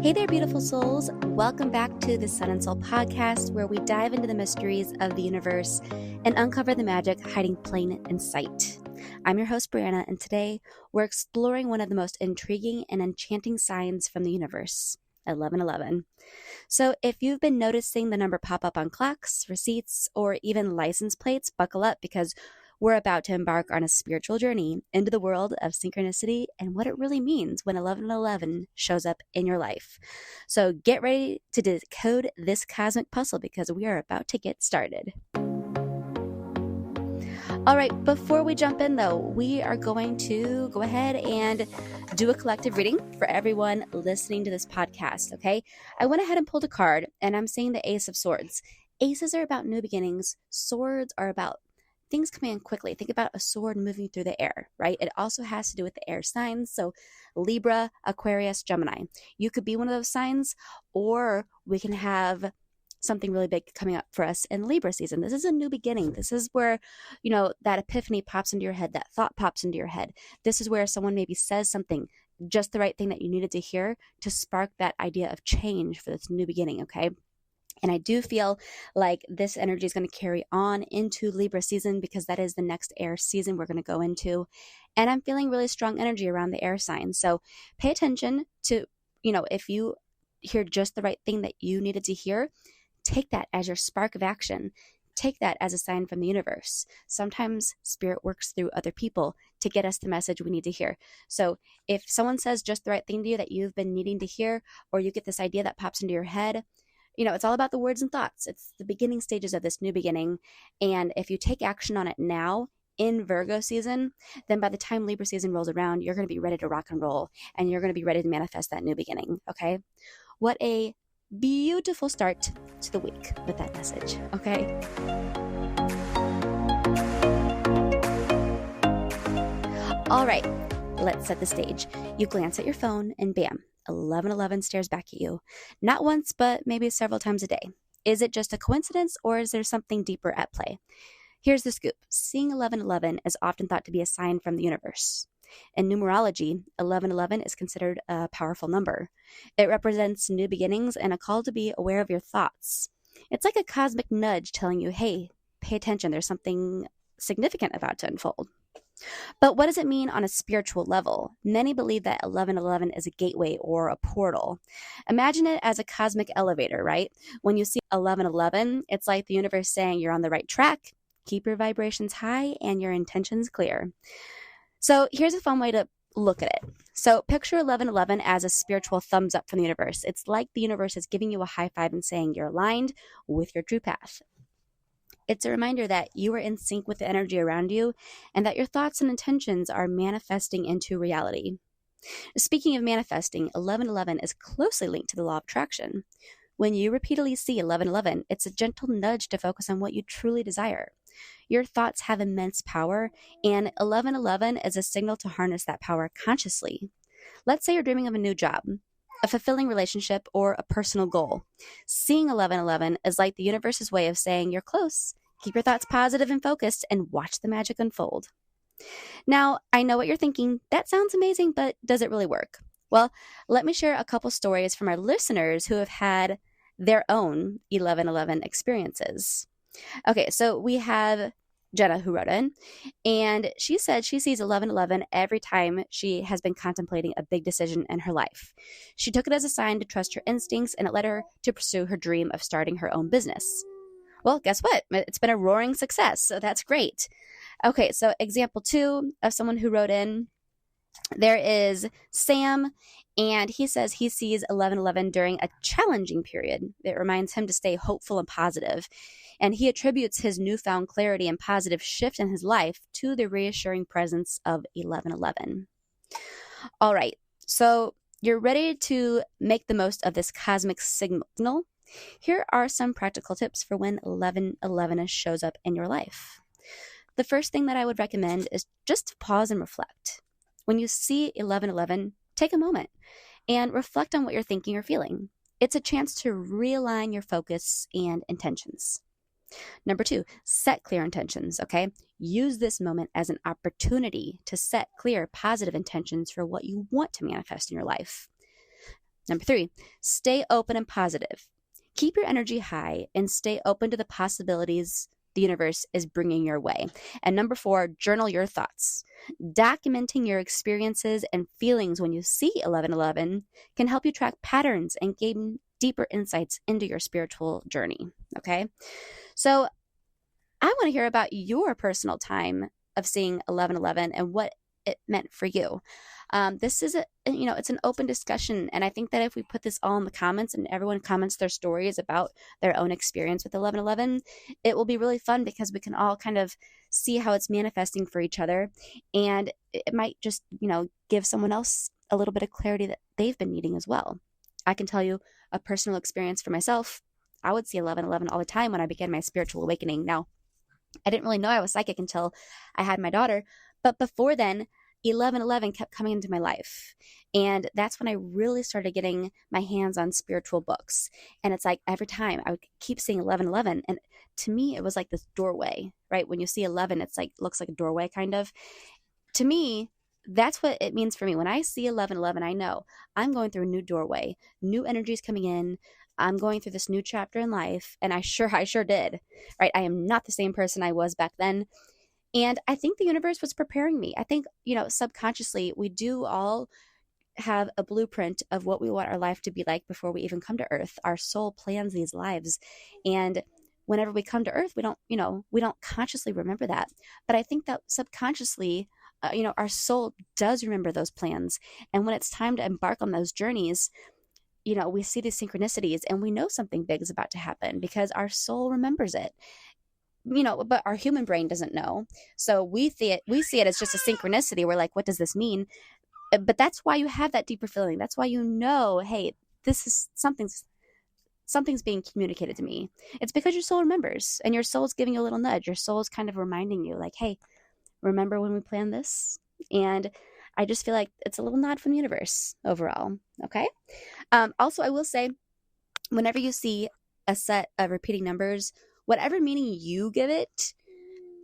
Hey there, beautiful souls. Welcome back to the Sun and Soul podcast, where we dive into the mysteries of the universe and uncover the magic hiding plain in sight. I'm your host, Brianna, and today we're exploring one of the most intriguing and enchanting signs from the universe, 1111. So if you've been noticing the number pop up on clocks, receipts, or even license plates, buckle up because we're about to embark on a spiritual journey into the world of synchronicity and what it really means when 1111 shows up in your life. So get ready to decode this cosmic puzzle because we are about to get started. All right, before we jump in though, we are going to go ahead and do a collective reading for everyone listening to this podcast, okay? I went ahead and pulled a card, and I'm saying the Ace of Swords. Aces are about new beginnings. Swords are about things coming in quickly. Think about a sword moving through the air, right? It also has to do with the air signs. So Libra, Aquarius, Gemini. You could be one of those signs, or we can have something really big coming up for us in Libra season. This is a new beginning. This is where, that epiphany pops into your head, that thought pops into your head. This is where someone maybe says something, just the right thing that you needed to hear to spark that idea of change for this new beginning, okay? And I do feel like this energy is going to carry on into Libra season because that is the next air season we're going to go into. And I'm feeling really strong energy around the air signs. So pay attention to, if you hear just the right thing that you needed to hear, take that as your spark of action. Take that as a sign from the universe. Sometimes spirit works through other people to get us the message we need to hear. So if someone says just the right thing to you that you've been needing to hear, or you get this idea that pops into your head, it's all about the words and thoughts. It's the beginning stages of this new beginning. And if you take action on it now in Virgo season, then by the time Libra season rolls around, you're going to be ready to rock and roll, and you're going to be ready to manifest that new beginning. Okay. What a beautiful start to the week with that message. Okay. All right. Let's set the stage. You glance at your phone and bam, 1111 stares back at you. Not once, but maybe several times a day. Is it just a coincidence, or is there something deeper at play? Here's the scoop. Seeing 1111 is often thought to be a sign from the universe. In numerology, 1111 is considered a powerful number. It represents new beginnings and a call to be aware of your thoughts. It's like a cosmic nudge telling you, hey, pay attention, there's something significant about to unfold. But what does it mean on a spiritual level? Many believe that 1111 is a gateway or a portal. Imagine it as a cosmic elevator, right? When you see 1111, it's like the universe saying you're on the right track, keep your vibrations high, and your intentions clear. So here's a fun way to look at it. So picture 1111 as a spiritual thumbs up from the universe. It's like the universe is giving you a high five and saying you're aligned with your true path. It's a reminder that you are in sync with the energy around you and that your thoughts and intentions are manifesting into reality. Speaking of manifesting, 1111 is closely linked to the law of attraction. When you repeatedly see 1111, it's a gentle nudge to focus on what you truly desire. Your thoughts have immense power, and 1111 is a signal to harness that power consciously. Let's say you're dreaming of a new job, a fulfilling relationship, or a personal goal. Seeing 1111 is like the universe's way of saying you're close. Keep your thoughts positive and focused and watch the magic unfold. Now, I know what you're thinking. That sounds amazing, but does it really work? Well, let me share a couple stories from our listeners who have had their own 1111 experiences. Okay, so we have Jenna who wrote in, and she said she sees 1111 every time she has been contemplating a big decision in her life. She took it as a sign to trust her instincts, and it led her to pursue her dream of starting her own business. Well, guess what? It's been a roaring success, so that's great. Okay, so example 2 of someone who wrote in, there is Sam, and he says he sees 1111 during a challenging period. It reminds him to stay hopeful and positive. And he attributes his newfound clarity and positive shift in his life to the reassuring presence of 1111. All right, so you're ready to make the most of this cosmic signal. Here are some practical tips for when 1111 shows up in your life. The first thing that I would recommend is just pause and reflect. When you see 1111, take a moment and reflect on what you're thinking or feeling. It's a chance to realign your focus and intentions. Number 2, set clear intentions, okay? Use this moment as an opportunity to set clear, positive intentions for what you want to manifest in your life. Number 3, stay open and positive. Keep your energy high and stay open to the possibilities the universe is bringing your way. And number 4, journal your thoughts. Documenting your experiences and feelings when you see 1111 can help you track patterns and gain deeper insights into your spiritual journey. Okay, so I want to hear about your personal time of seeing 1111 and what it meant for you. This is it's an open discussion, and I think that if we put this all in the comments and everyone comments their stories about their own experience with 1111, it will be really fun because we can all kind of see how it's manifesting for each other, and it might just give someone else a little bit of clarity that they've been needing as well. I can tell you a personal experience for myself. I would see 1111 all the time when I began my spiritual awakening. Now, I didn't really know I was psychic until I had my daughter, but before then, 1111 kept coming into my life. And that's when I really started getting my hands on spiritual books. And it's like every time I would keep seeing 1111. And to me, it was like this doorway, right? When you see 11, it's like, looks like a doorway kind of. To me, that's what it means for me. When I see 1111, I know I'm going through a new doorway, new energies coming in. I'm going through this new chapter in life. And I sure did, right? I am not the same person I was back then. And I think the universe was preparing me. I think, subconsciously, we do all have a blueprint of what we want our life to be like before we even come to Earth. Our soul plans these lives. And whenever we come to Earth, we don't consciously remember that. But I think that subconsciously, our soul does remember those plans. And when it's time to embark on those journeys, we see these synchronicities and we know something big is about to happen because our soul remembers it. But our human brain doesn't know. So we see it as just a synchronicity. We're like, what does this mean? But that's why you have that deeper feeling. That's why hey, this is something's being communicated to me. It's because your soul remembers, and your soul's giving you a little nudge. Your soul's kind of reminding you like, hey, remember when we planned this? And I just feel like it's a little nod from the universe overall. Okay. Also, I will say, whenever you see a set of repeating numbers, whatever meaning you give it,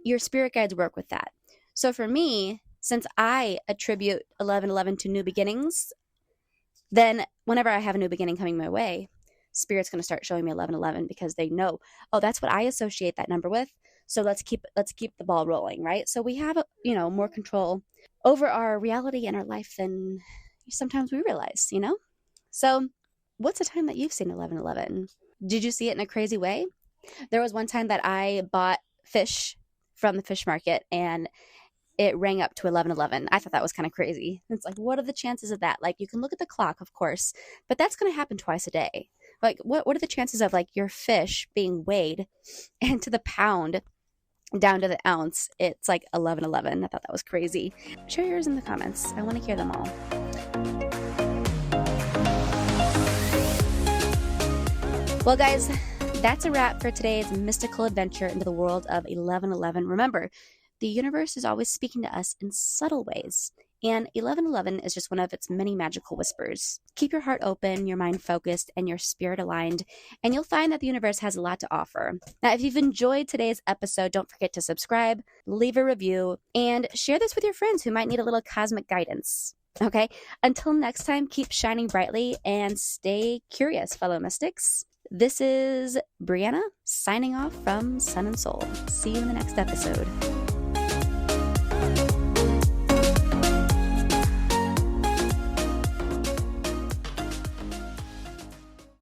your spirit guides work with that. So for me, since I attribute 1111 to new beginnings, then whenever I have a new beginning coming my way, spirit's going to start showing me 1111 because they know, oh, that's what I associate that number with. So let's keep the ball rolling, right? So we have more control over our reality and our life than sometimes we realize, So what's a time that you've seen 1111? Did you see it in a crazy way? There was one time that I bought fish from the fish market and it rang up to 1111. I thought that was kind of crazy. It's like, what are the chances of that? Like, you can look at the clock, of course, but that's going to happen twice a day. Like, what are the chances of like your fish being weighed and to the pound down to the ounce? It's like 1111. I thought that was crazy. Share yours in the comments. I want to hear them all. Well, guys, that's a wrap for today's mystical adventure into the world of 1111. Remember, the universe is always speaking to us in subtle ways, and 1111 is just one of its many magical whispers. Keep your heart open, your mind focused, and your spirit aligned, and you'll find that the universe has a lot to offer. Now, if you've enjoyed today's episode, don't forget to subscribe, leave a review, and share this with your friends who might need a little cosmic guidance. Okay? Until next time, keep shining brightly and stay curious, fellow mystics. This is Brianna signing off from Sun and Soul. See you in the next episode.